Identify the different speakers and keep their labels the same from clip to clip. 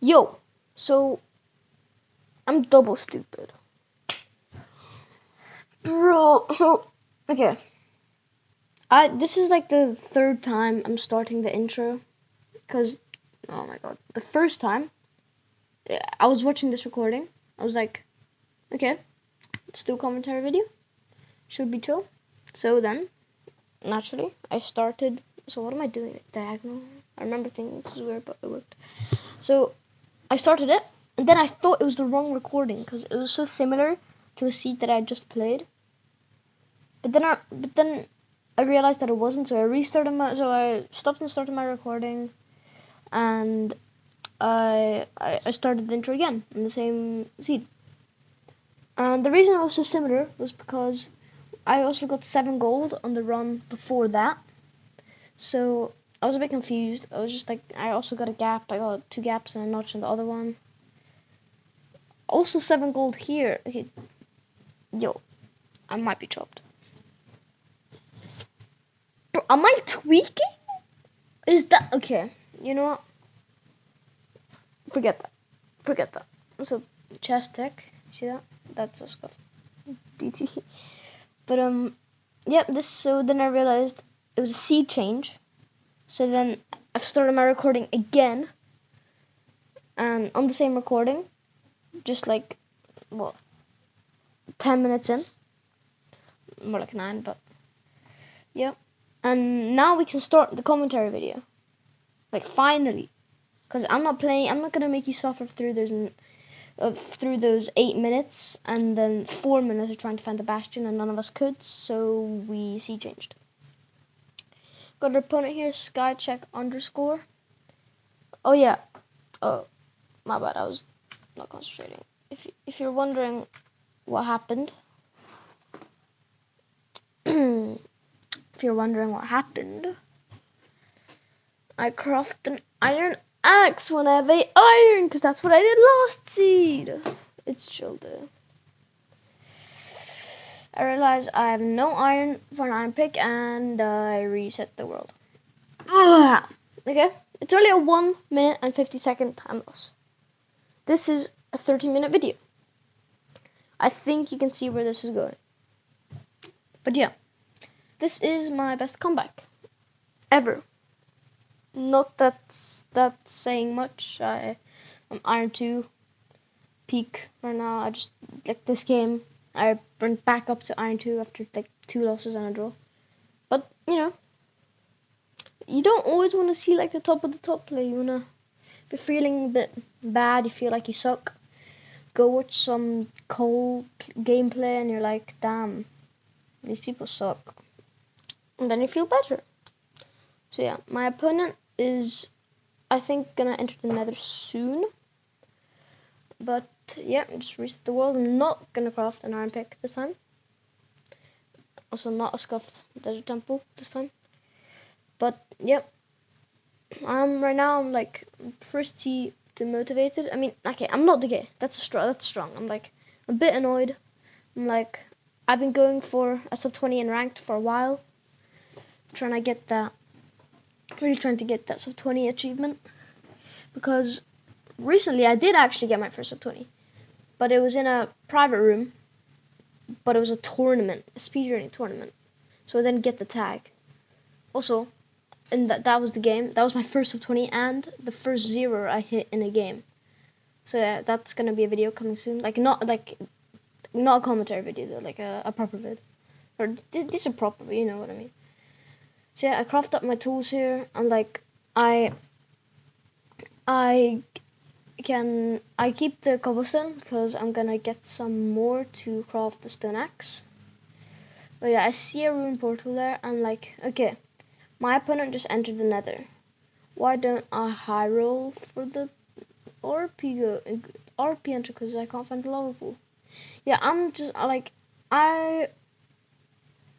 Speaker 1: Yo, so I'm double stupid. Bro, so okay. This is like the third time I'm starting the intro because oh my god, the first time I was watching this recording, I was like, okay, let's do a commentary video. Should be chill. So then, naturally, I started. So what am I doing? Diagonal. I remember thinking this is weird, but it worked. So I started it, and then I thought it was the wrong recording because it was so similar to a seed that I just played. But then I realized that it wasn't, so I stopped and started my recording, and I started the intro again in the same seed. And the reason it was so similar was because I also got 7 gold on the run before that, so I was a bit confused. I was just like, I also got a gap. I got 2 gaps and a notch in the other one. Also 7 gold here. Okay, yo, I might be chopped. Bro, am I tweaking? Is that okay? You know what? Forget that. So chest tech, see that? That's a scuff. DT. But yeah. So then I realized it was a seed change. So then I've started my recording again, and on the same recording, just like 10 minutes in, more like 9, but yeah. And now we can start the commentary video. Like finally. Because I'm not gonna make you suffer through those 8 minutes and then 4 minutes of trying to find the bastion, and none of us could, so we seed changed. Got our opponent here, skycheck_. Oh yeah. Oh, my bad, I was not concentrating. If you're wondering what happened, I crafted an iron axe when I have 8 iron, because that's what I did last seed. It's chill though. I realize I have no iron for an iron pick, and I reset the world. Ugh. Okay, it's only a 1 minute and 50-second time loss. This is a 30-minute video. I think you can see where this is going. But yeah, this is my best comeback ever. Not that's saying much. I'm Iron 2 peak right now. I just like this game. I went back up to Iron 2 after like 2 losses and a draw. But you don't always want to see like the top of the top play. You wanna, if you're feeling a bit bad, you feel like you suck, go watch some cold gameplay and you're like, damn, these people suck. And then you feel better. So yeah, my opponent is, I think, gonna enter the nether soon. But yeah, just reset the world. I'm not gonna craft an iron pick this time. Also not a scuffed desert temple this time. But yeah, right now I'm like pretty demotivated. I mean, okay, I'm not okay. That's strong. I'm like a bit annoyed. I'm like, I've been going for a sub 20 in ranked for a while, trying to get that sub 20 achievement, because recently I did actually get my first sub 20, but it was in a private room, but it was a tournament, a speedrunning tournament, so I didn't get the tag. Also, and that was the game. That was my first sub 20 and the first 0 I hit in a game. So yeah, that's gonna be a video coming soon. Not a commentary video though, like a proper vid. Or this is proper, but you know what I mean. So yeah, I craft up my tools here, and like I keep the cobblestone because I'm gonna get some more to craft the stone axe. But yeah, I see a rune portal there, and like, okay, my opponent just entered the nether. Why don't I high roll for the RP enter, because I can't find the lava pool. Yeah, I'm just like, I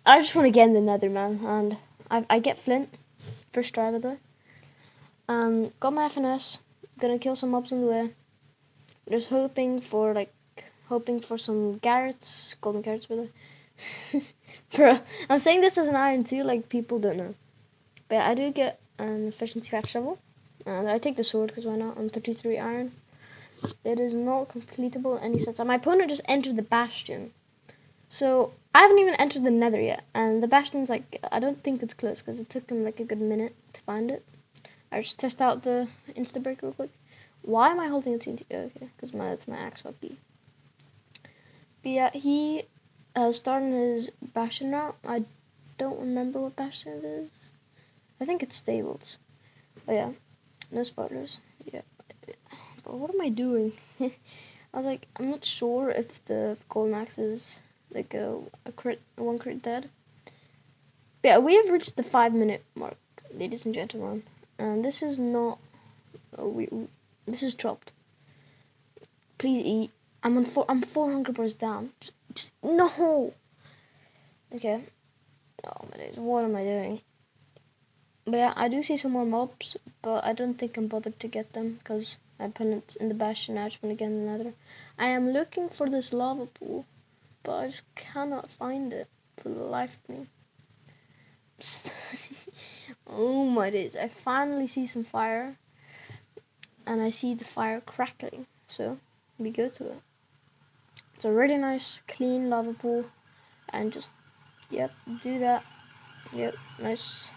Speaker 1: just want to get in the nether, man, and I get flint first try by the way. Got my FNS, gonna kill some mobs on the way. Just hoping for some carrots, golden carrots by the way. Bro, I'm saying this as an iron 2, like people don't know. But yeah, I do get an efficiency craft shovel, And I take the sword because why not? I'm 33 iron. It is not completable in any sense. And my opponent just entered the bastion. So I haven't even entered the nether yet. And the bastion's like, I don't think it's close because it took him like a good minute to find it. I just test out the insta break real quick. Why am I holding a TNT? Okay, because that's my axe hockey. But yeah, he started his bastion route. I don't remember what bastion it is. I think it's stables. Oh yeah, no spoilers. Yeah. But what am I doing? I was like, I'm not sure if the golden axe is like a crit, one crit dead. But yeah, we have reached the 5-minute mark, ladies and gentlemen, and this is not. This is chopped. Please eat. I'm 400% down. Just no. Okay. Oh my days, what am I doing? But yeah, I do see some more mobs, but I don't think I'm bothered to get them because my opponent's in the bastion. I just want to get in the nether. I am looking for this lava pool, but I just cannot find it for the life of me. Oh my days, I finally see some fire, and I see the fire crackling, so we go to it. It's a really nice, clean lava pool, and just, yep, do that. Yep, nice.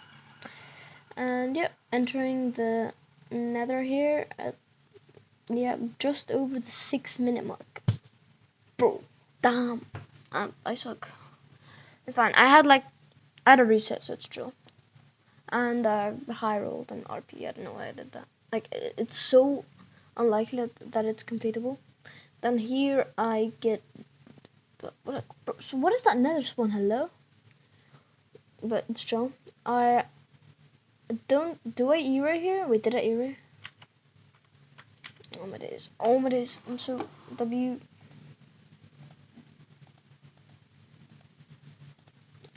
Speaker 1: And yep, entering the nether here at, yeah, just over the 6-minute mark. Bro, damn, I suck. It's fine. I had a reset, so it's chill. And high rolled and RP. I don't know why I did that. Like, it's so unlikely that it's completable. Then here I get. So what is that nether spawn? Hello? But it's chill. I don't. Do I E right here? Wait, did I E right? Oh my days. Oh my days. I'm so W.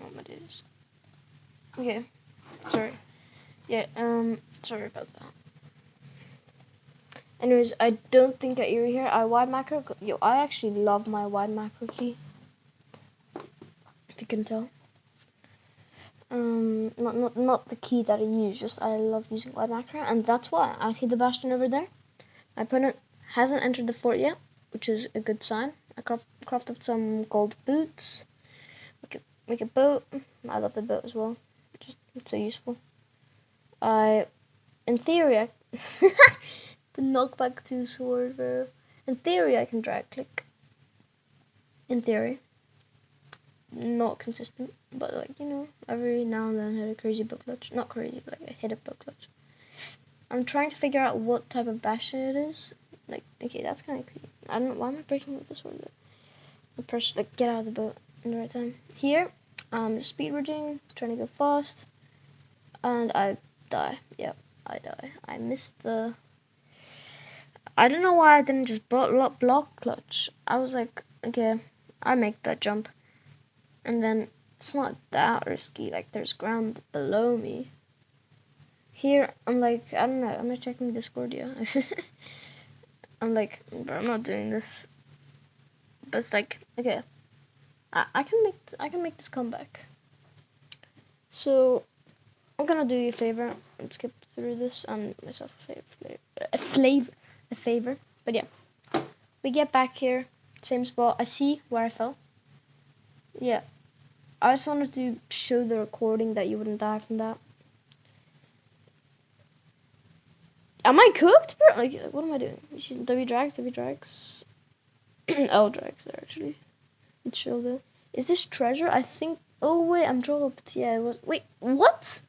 Speaker 1: Oh my days. Okay. Sorry. Yeah, sorry about that. Anyways, I don't think I E here. I wide macro. Yo, I actually love my wide macro key. If you can tell. Not the key that I use, just I love using wide macro, and that's why I see the bastion over there. My opponent hasn't entered the fort yet, which is a good sign. I crafted some gold boots, make a boat. I love the boat as well, just it's so useful. In theory, the knockback 2 sword, bro. In theory, I can drag click. In theory. Not consistent, but like, you know, every now and then I hit a crazy book clutch. Not crazy, but like I hit a book clutch. I'm trying to figure out what type of bastion it is. Like, okay, that's kind of clean. I don't know, why am I breaking with this sword though? The person, like, get out of the boat in the right time. Here, I'm speed bridging, trying to go fast, and I die. Yep, I die. I missed the. I don't know why I didn't just block clutch. I was like, okay, I make that jump. And then it's not that risky, like there's ground below me. Here, I'm like, I don't know, I'm not checking Discord, yeah. I'm like, bro, I'm not doing this. But it's like, okay, I can make this comeback. So, I'm gonna do you a favor and skip through this and myself a favor. But yeah, we get back here, same spot. I see where I fell. Yeah, I just wanted to show the recording that you wouldn't die from that. Am I cooked, bro? Like, what am I doing? W drags. L drags there, actually. It's chill, though. Is this treasure? I think. Oh, wait, I'm dropped. Yeah, it was. Wait, what?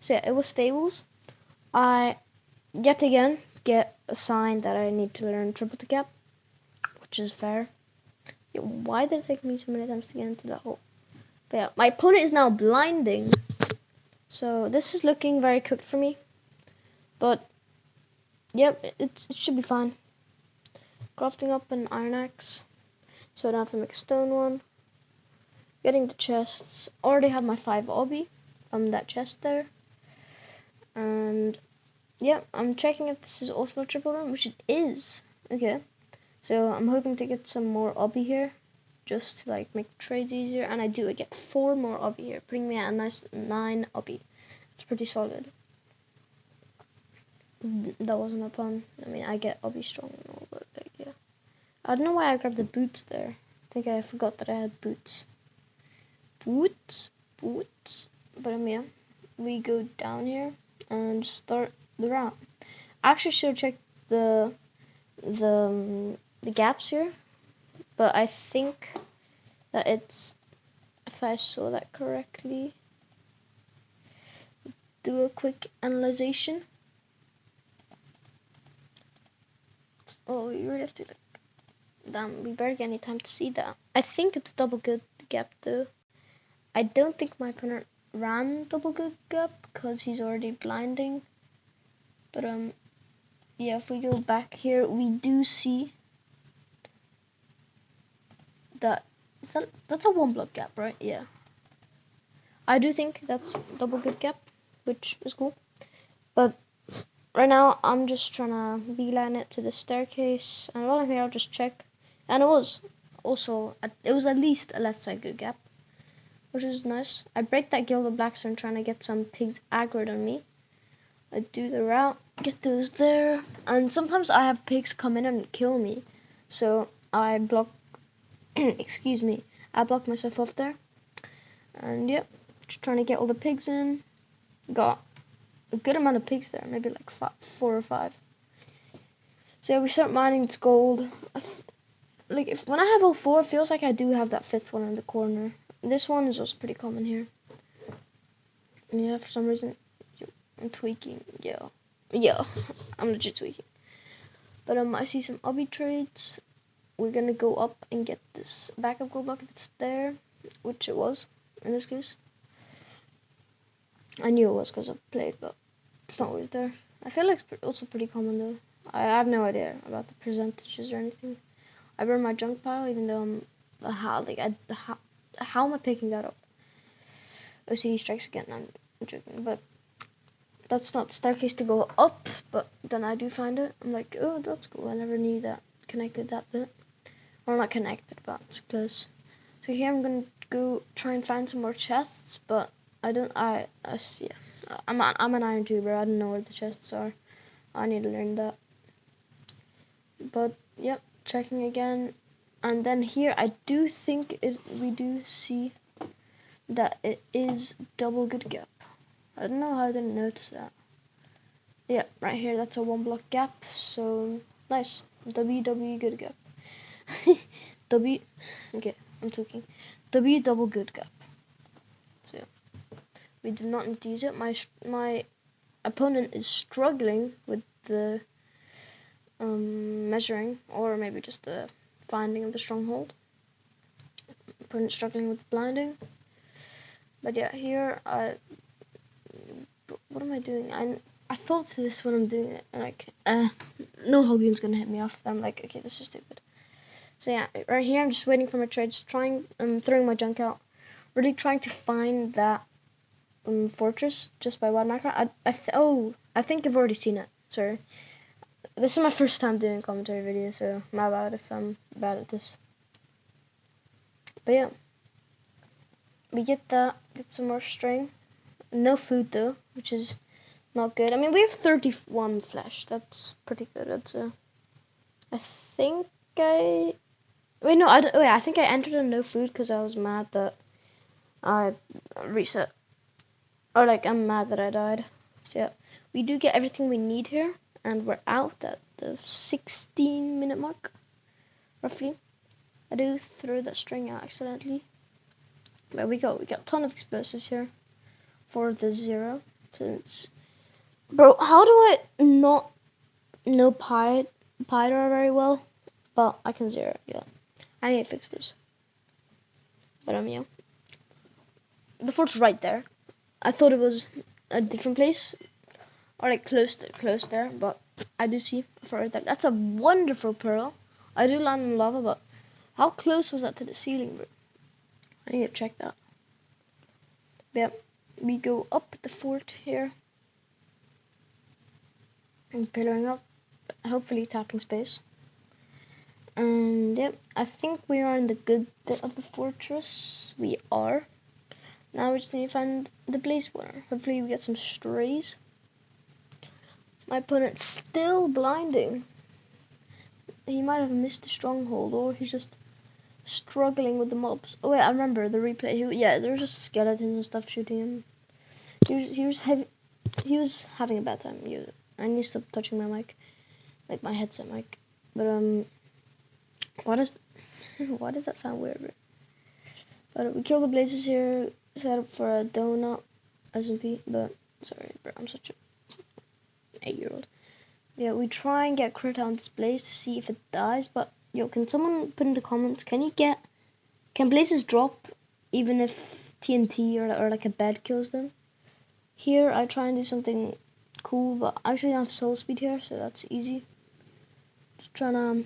Speaker 1: So, yeah, it was stables. I, yet again, get a sign that I need to learn triple to cap, which is fair. Yeah, why did it take me so many times to get into that hole? But yeah, my opponent is now blinding. So, this is looking very cooked for me. But, yep, it should be fine. Crafting up an iron axe, so I don't have to make a stone one. Getting the chests. Already have my 5 obby from that chest there. And yeah, I'm checking if this is also a triple run, which it is. Okay, so I'm hoping to get some more obby here, just to like make the trades easier. And I do. I get 4 more obby here, putting me at a nice 9 obby. It's pretty solid. That wasn't a pun. I mean, I'll be strong and all, but like, yeah. I don't know why I grabbed the boots there. I think I forgot that I had boots. Boots. But yeah, we go down here and start the route. I actually should check the gaps here, but I think that it's, if I saw that correctly, do a quick analyzation. Oh, you really have to like, damn, we barely get any time to see that. I think it's double good gap though. I don't think my opponent ran double good gap because he's already blinding. But yeah, if we go back here, we do see that, that's a one block gap, right? Yeah. I do think that's double good gap, which is cool. But right now, I'm just trying to beeline it to the staircase. And while I'm here, I'll just check. And it was also, it was at least a left side good gap, which is nice. I break that gilded blackstone trying to get some pigs aggroed on me. I do the route, get those there. And sometimes I have pigs come in and kill me. So I block, excuse me, I block myself off there. And yep, just trying to get all the pigs in. Got a good amount of pigs there, maybe like 4 or 5. So yeah, we start mining its gold. Like when I have all 4, it feels like I do have that 5th one in the corner. This one is also pretty common here. And yeah, for some reason, I'm tweaking. Yeah, I'm legit tweaking. But I see some obby trades. We're gonna go up and get this backup gold block if it's there, which it was in this case. I knew it was because I've played, but it's not always there. I feel like it's also pretty common though. I have no idea about the percentages or anything. I burn my junk pile, even though how am I picking that up? OCD strikes again. I'm joking, but that's not the staircase to go up. But then I do find it. I'm like, oh, that's cool. I never knew that connected that bit. Well, not connected, but it's close. So here I'm gonna go try and find some more chests, but I don't. Yeah. I'm an iron tuber. I don't know where the chests are. I need to learn that. But yep, checking again, and then here I do think we do see that it is double good gap. I don't know how I didn't notice that. Yeah, right here that's a 1 block gap. So nice. W good gap. W. Okay, I'm talking. W double good gap. So yeah, we did not need to use it. My opponent is struggling with the measuring, or maybe just the finding of the stronghold. Opponent struggling with blinding. But yeah, here what am I doing? I thought to this when I'm doing it, like no Hogan's gonna hit me off. I'm like, okay, this is stupid. So yeah, right here I'm just waiting for my trades, throwing my junk out, really trying to find that fortress just by wild macro. I think I've already seen it. Sorry, this is my first time doing commentary videos, so my bad if I'm bad at this. But yeah, we get some more string. No food though, which is not good. I mean, we have 31 flesh. That's pretty good. I think I think I entered a no food because I was mad that I reset. Or like, I'm mad that I died. So yeah, we do get everything we need here, and we're out at the 16-minute mark, roughly. I do throw that string out accidentally. But we got a ton of explosives here for the 0. Since, bro, how do I not know Pyro very well? But I can 0, yeah. I need to fix this. But yeah. The fort's right there. I thought it was a different place, or like close there, but I do see a fort right there. That's a wonderful pearl. I do land in lava, but how close was that to the ceiling, bro? I need to check that. But yeah, we go up the fort here and pillaring up, hopefully tapping space. And yeah, I think we are in the good bit of the fortress. We are. Now we just need to find the blaze winner. Hopefully we get some strays. My opponent's still blinding. He might have missed the stronghold, or he's just struggling with the mobs. Oh wait, I remember the replay. Yeah, there's just skeletons and stuff shooting him. He was having a bad time. I need to stop touching my mic, like my headset mic. But why does that sound weird? But we kill the blazes here. Set up for a donut SMP. But sorry, bro, I'm such a 8-year-old. Yeah, we try and get crit on this blaze to see if it dies. But yo, can someone put in the comments? Can blazes drop even if TNT or like a bed kills them? Here I try and do something cool, but I actually don't have soul speed here, so that's easy. Just trying to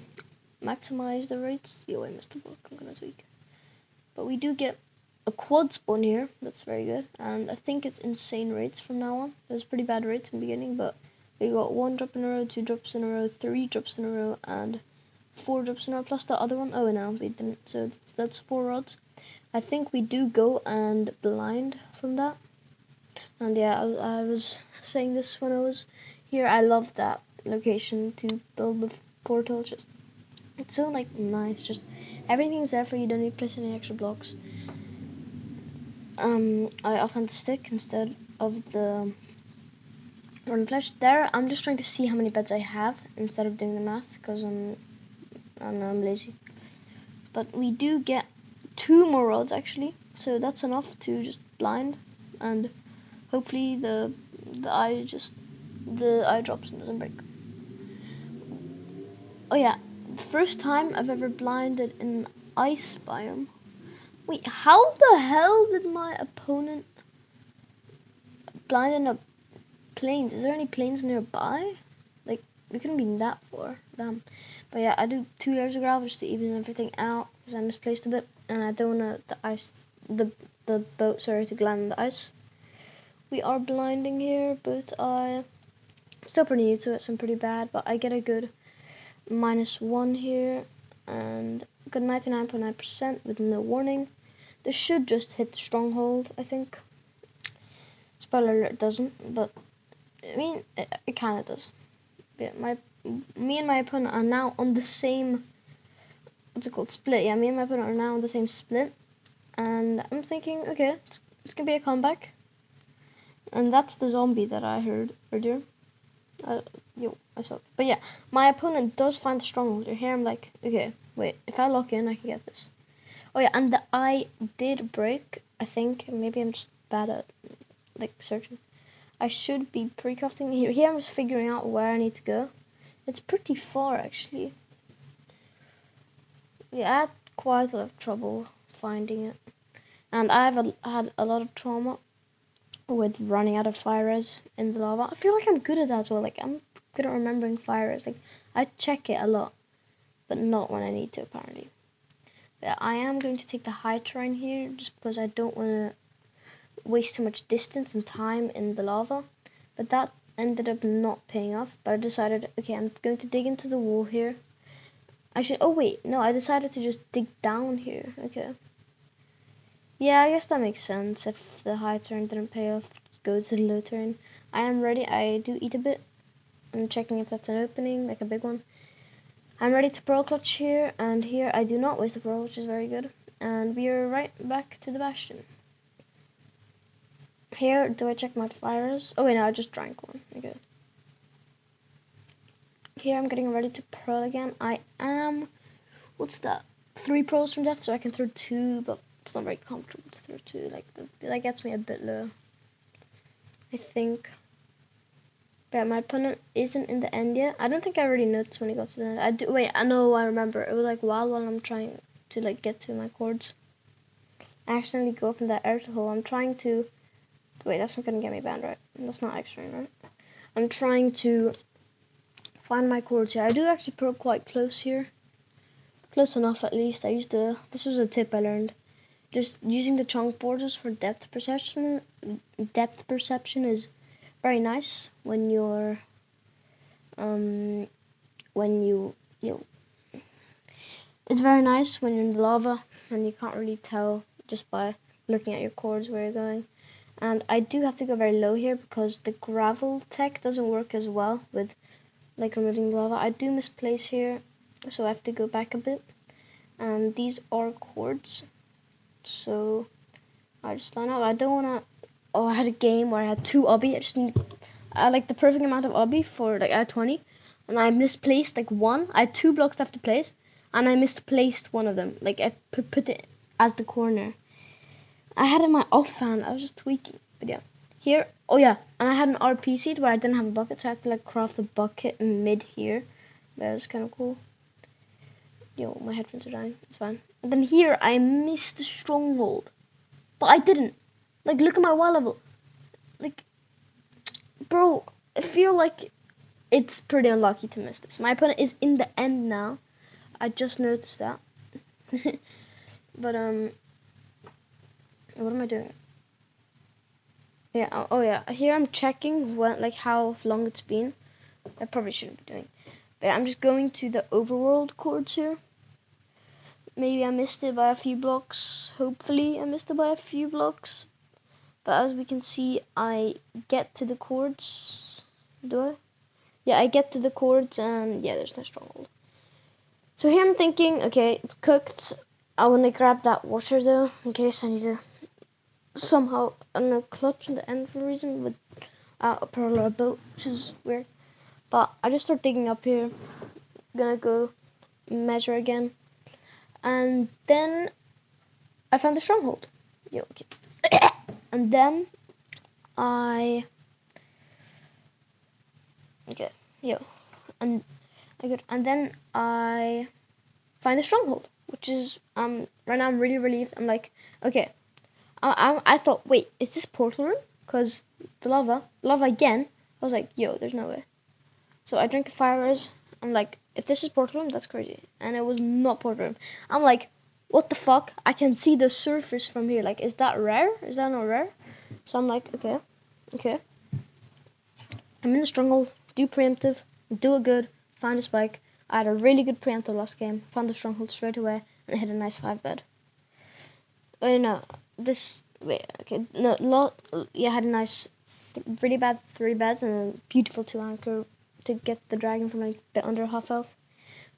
Speaker 1: maximize the rates. Yo, I missed the block. I'm gonna tweak. But we do get a quad spawn here. That's very good, and I think it's insane rates from now on. It was pretty bad rates in the beginning, but we got 1 drop in a row, 2 drops in a row, 3 drops in a row, and 4 drops in a row, plus the other one. Oh no, we didn't. So that's 4 rods. I think we do go and blind from that. And yeah, I was saying this when I was here. I love that location to build the portal. Just it's so like nice. Just everything's there for you. Don't need to place any extra blocks. I often stick instead of the run flash. There, I'm just trying to see how many beds I have instead of doing the math because I'm lazy. But we do get 2 more rods actually, so that's enough to just blind, and hopefully the eye drops and doesn't break. Oh yeah, the first time I've ever blinded in an ice biome. Wait, how the hell did my opponent blind in a plains? Is there any plains nearby? Like, we couldn't be that far. Damn. But yeah, I do 2 layers of gravel just to even everything out because I misplaced a bit, and I don't want the boat to land on the ice. We are blinding here, but I still pretty new to it, so I'm pretty bad. But I get a good -1 here, and got 99.9% with no warning. This should just hit the stronghold, I think. Spoiler alert, it doesn't, but I mean, it kind of does. Yeah, me and my opponent are now on the same, what's it called, split. Yeah, me and my opponent are now on the same split, and I'm thinking, okay, it's gonna be a comeback. And that's the zombie that I heard earlier. I saw it. But yeah, my opponent does find the stronghold. Here I'm like, okay, wait, if I lock in, I can get this. Oh yeah, and the eye did break, I think. Maybe I'm just bad at, like, searching. I should be pre-crafting here. Here I'm just figuring out where I need to go. It's pretty far, actually. Yeah, I had quite a lot of trouble finding it. And I've had a lot of trauma with running out of fire res in the lava. I feel like I'm good at that as well. Like, I'm good at remembering fire res. Like, I check it a lot, but not when I need to, apparently. But I am going to take the high terrain here just because I don't want to waste too much distance and time in the lava. But that ended up not paying off. But I decided, okay, I'm going to dig into the wall here. Oh wait, no, I decided to just dig down here. Okay. Yeah, I guess that makes sense. If the high turn didn't pay off, go to the low turn. I am ready. I do eat a bit. I'm checking if that's an opening, like a big one. I'm ready to pearl clutch here, and here I do not waste the pearl, which is very good. And we are right back to the bastion. Here, do I check my fires? Oh wait, no, I just drank one. Okay. Here I'm getting ready to pearl again. I am, what's that? 3 pearls from death, so I can throw 2, but it's not very comfortable to throw 2. Like, that gets me a bit low, I think. But my opponent isn't in the end yet. I don't think I already noticed when he got to the end. I know, I remember. It was like while I'm trying to like get to my chords, I accidentally go up in that air hole. I'm trying to, wait, that's not gonna get me banned, right? That's not extra, right? I'm trying to find my chords here. I do actually pearl quite close here. Close enough at least. This was a tip I learned. Just using the chunk borders for depth perception. Depth perception is very nice when you're it's very nice when you're in the lava and you can't really tell just by looking at your chords where you're going. And I do have to go very low here because the gravel tech doesn't work as well with like removing lava. I do misplace here, so I have to go back a bit. And these are cords, so I just line up. I don't wanna. Oh, I had a game where I had 2 obby. I just need like the perfect amount of obby for like I had 20, and I misplaced like one. I had 2 blocks left to place, and I misplaced one of them. Like I put it as the corner. I had in my offhand. I was just tweaking, but yeah. Here, oh yeah, and I had an RP seed where I didn't have a bucket, so I had to like craft a bucket in mid here. That was kind of cool. Yo, my headphones are dying. It's fine. And then here, I missed the stronghold, but I didn't. Like, look at my wall level. Like, bro, I feel like it's pretty unlucky to miss this. My opponent is in the end now. I just noticed that. But what am I doing? Yeah. Oh yeah. Here I'm checking like how long it's been. I probably shouldn't be doing. But I'm just going to the overworld chords here. Maybe I missed it by a few blocks. Hopefully I missed it by a few blocks. But as we can see, I get to the chords. Do I? Yeah, I get to the chords and yeah, there's no stronghold. So here I'm thinking, okay, it's cooked. I want to grab that water though, in case I need to somehow, I don't know, clutch in the end for a reason with a parallel boat, which is weird. But I just start digging up here. Gonna go measure again. And then I found the stronghold. Yo, okay. And then I and then I find the stronghold, which is right now I'm really relieved. I'm like, okay. I thought, wait, is this portal room? Cause the lava again. I was like, yo, there's no way. So I drank a fire res. I'm like, if this is portal room, that's crazy. And it was not portal room. I'm like, what the fuck? I can see the surface from here. Like, is that rare? Is that not rare? So I'm like, okay. I'm in the stronghold. Do preemptive. Do it good. Find a spike. I had a really good preemptive last game. Found the stronghold straight away and hit a nice 5 bed. Wait, no. Yeah, I had a nice, really bad 3 beds and a beautiful 2 anchor to get the dragon from like a bit under half health.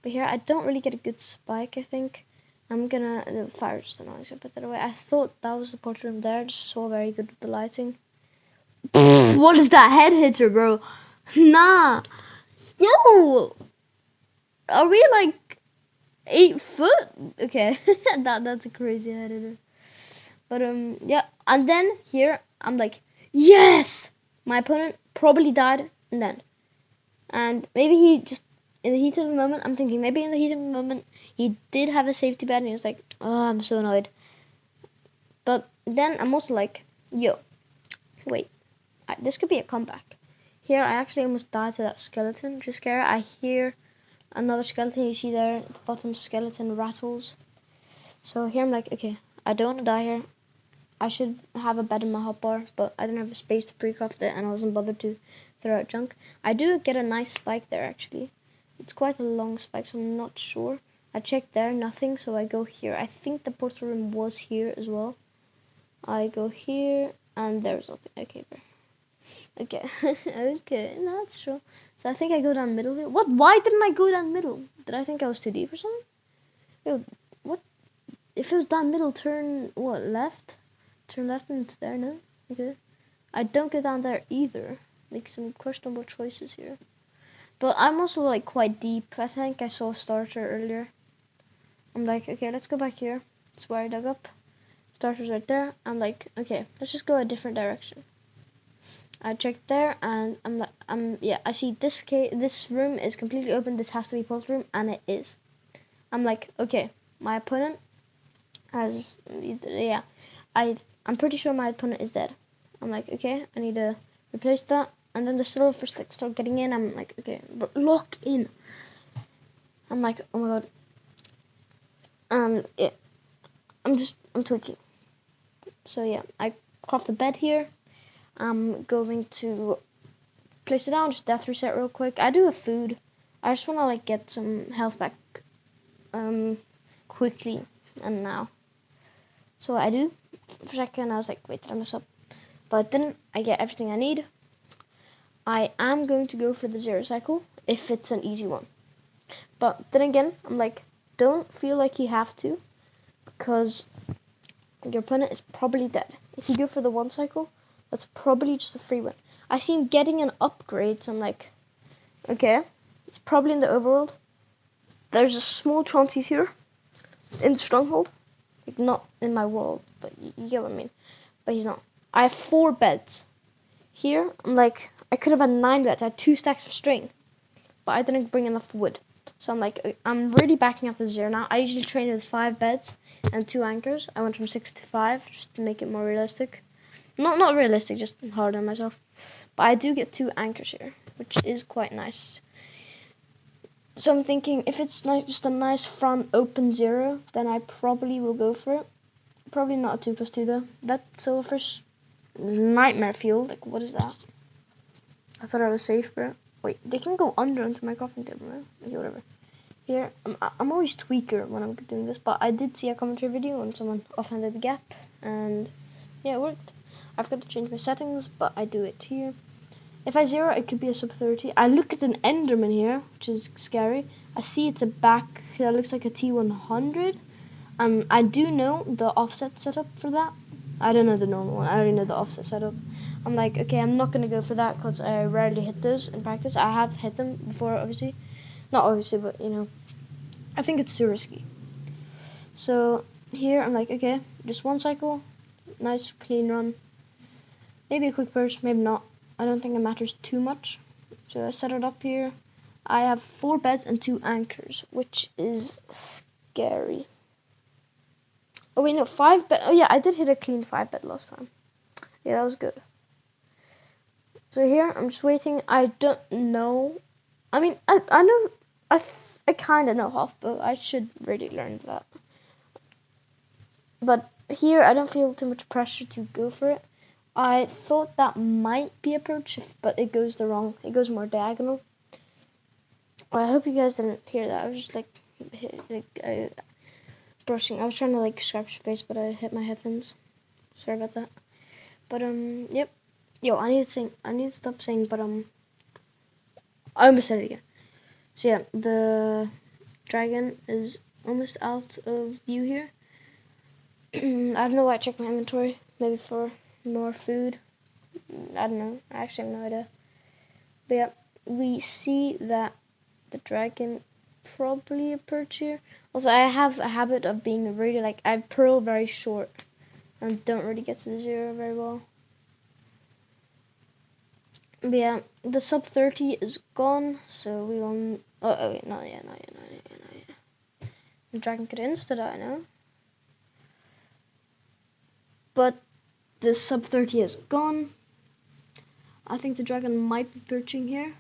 Speaker 1: But here I don't really get a good spike. I think the fire just annoys. I put that away. I thought that was the portal room there. Just so very good with the lighting. What is that head hitter, bro? Nah, yo, are we like 8 foot? Okay, that's a crazy head hitter. But yeah, and then here I'm like, yes, my opponent probably died and then. And maybe he just, in the heat of the moment, I'm thinking maybe in the heat of the moment, he did have a safety bed and he was like, oh, I'm so annoyed. But then I'm also like, yo, wait, this could be a comeback. Here, I actually almost died to that skeleton, which is scary. I hear another skeleton, you see there, at the bottom, skeleton rattles. So here I'm like, okay, I don't want to die here. I should have a bed in my hotbar, but I didn't have the space to pre-craft it, and I wasn't bothered to throw out junk. I do get a nice spike there, actually. It's quite a long spike, so I'm not sure. I checked there, nothing, so I go here. I think the portal room was here as well. I go here, and there's nothing. Okay, bro. Okay, okay, no, that's true. So I think I go down middle here. What? Why didn't I go down middle? Did I think I was too deep or something? Yo, what? If it was down middle, turn, what, left? Turn left and it's there, no? Okay. I don't go down there either. Like some questionable choices here. But I'm also like quite deep. I think I saw a starter earlier. I'm like, okay, let's go back here. That's where I dug up. Starter's right there. I'm like, okay, let's just go a different direction. I checked there and I'm like, I see this room is completely open. This has to be portal room, and it is. I'm like, okay, my opponent has, yeah, I'm pretty sure my opponent is dead. I'm like, okay, I need to replace that. And then the silvers like start getting in. I'm like, okay, but lock in. I'm like, oh my god. Yeah, I'm tweaking. So yeah, I craft the bed here. I'm going to place it down, just death reset real quick. I do have food. I just want to like get some health back, quickly and now. So I do. For a second, I was like, wait, did I mess up? but then I get everything I need. I am going to go for the 0 cycle if it's an easy one. But then again, I'm like, don't feel like you have to, because your opponent is probably dead. If you go for the 1 cycle, that's probably just a free win. I see him getting an upgrade, so I'm like, okay, it's probably in the overworld. There's a small chance he's here in Stronghold. Like, not in my world, but you get what I mean. But he's not. I have 4 beds. Here, I'm like, I could have had 9 beds. I had 2 stacks of string, but I didn't bring enough wood. So I'm like, I'm really backing off the 0 now. I usually train with 5 beds and 2 anchors. I went from 6 to 5 just to make it more realistic. Not realistic, just hard on myself. But I do get 2 anchors here, which is quite nice. So I'm thinking, if it's like just a nice front open 0, then I probably will go for it. Probably not a 2+2 though. That silverfish is nightmare fuel. Like, what is that? I thought I was safe, bro. Wait, they can go under into my crafting table, right? Okay, whatever. Here, I'm always tweaker when I'm doing this, but I did see a commentary video when someone offhanded the gap, and yeah, it worked. I forgot to change my settings, but I do it here. If I 0, it could be a sub 30. I look at an Enderman here, which is scary. I see it's a back that looks like a T100. I do know the offset setup for that. I don't know the normal one. I already know the offset setup. I'm like, okay, I'm not going to go for that because I rarely hit those in practice. I have hit them before, obviously. Not obviously, but, you know. I think it's too risky. So, here, I'm like, okay, just 1 cycle. Nice, clean run. Maybe a quick burst, maybe not. I don't think it matters too much. So, I set it up here. I have 4 beds and 2 anchors, which is scary. Oh wait, no, 5 bed. Oh yeah, I did hit a clean 5 bed last time. Yeah, that was good. So here, I'm just waiting. I don't know. I mean, I know. I kind of know half, but I should really learn that. But here, I don't feel too much pressure to go for it. I thought that might be approach, but it goes the wrong. It goes more diagonal. I hope you guys didn't hear that. I was just like brushing. I was trying to like scratch your face, but I hit my headphones. Sorry about that. But yep. Yo, I need to stop saying. But I almost said it again. So yeah, the dragon is almost out of view here. I don't know why I checked my inventory. Maybe for more food. I don't know. I actually have no idea. But yeah, we see that the dragon probably a perch here. Also, I have a habit of being really like, I pearl very short and don't really get to the 0 very well. But yeah, the sub 30 is gone, so we will. Oh wait, not yet. The dragon could insta die now. But the sub 30 is gone. I think the dragon might be perching here,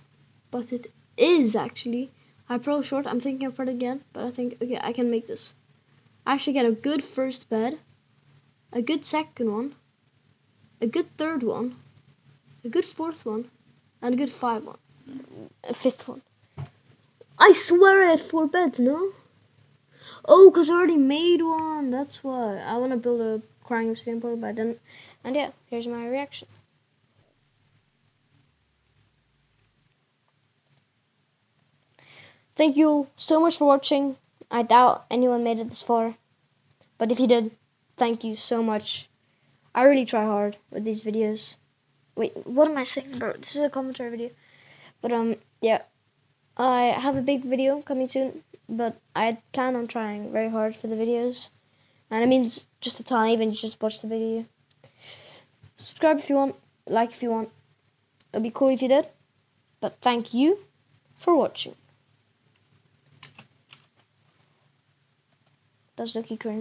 Speaker 1: but it is actually. I pearl short. I'm thinking of it again, but I think, okay, I can make this. I actually get a good first bed, a good second one, a good third one, a good 4th one, and a good 5th one. A 5th one. I swear I had 4 beds, no? Oh, because I already made one. That's why. I want to build a crying stone portal, but I didn't. And yeah, here's my reaction. Thank you so much for watching. I doubt anyone made it this far. But if you did, thank you so much. I really try hard with these videos. Wait, what am I saying, bro? This is a commentary video. But yeah. I have a big video coming soon, but I plan on trying very hard for the videos. And it means just a ton, even just watch the video. Subscribe if you want, like if you want. It'd be cool if you did. But thank you for watching. That's Lucky cringe.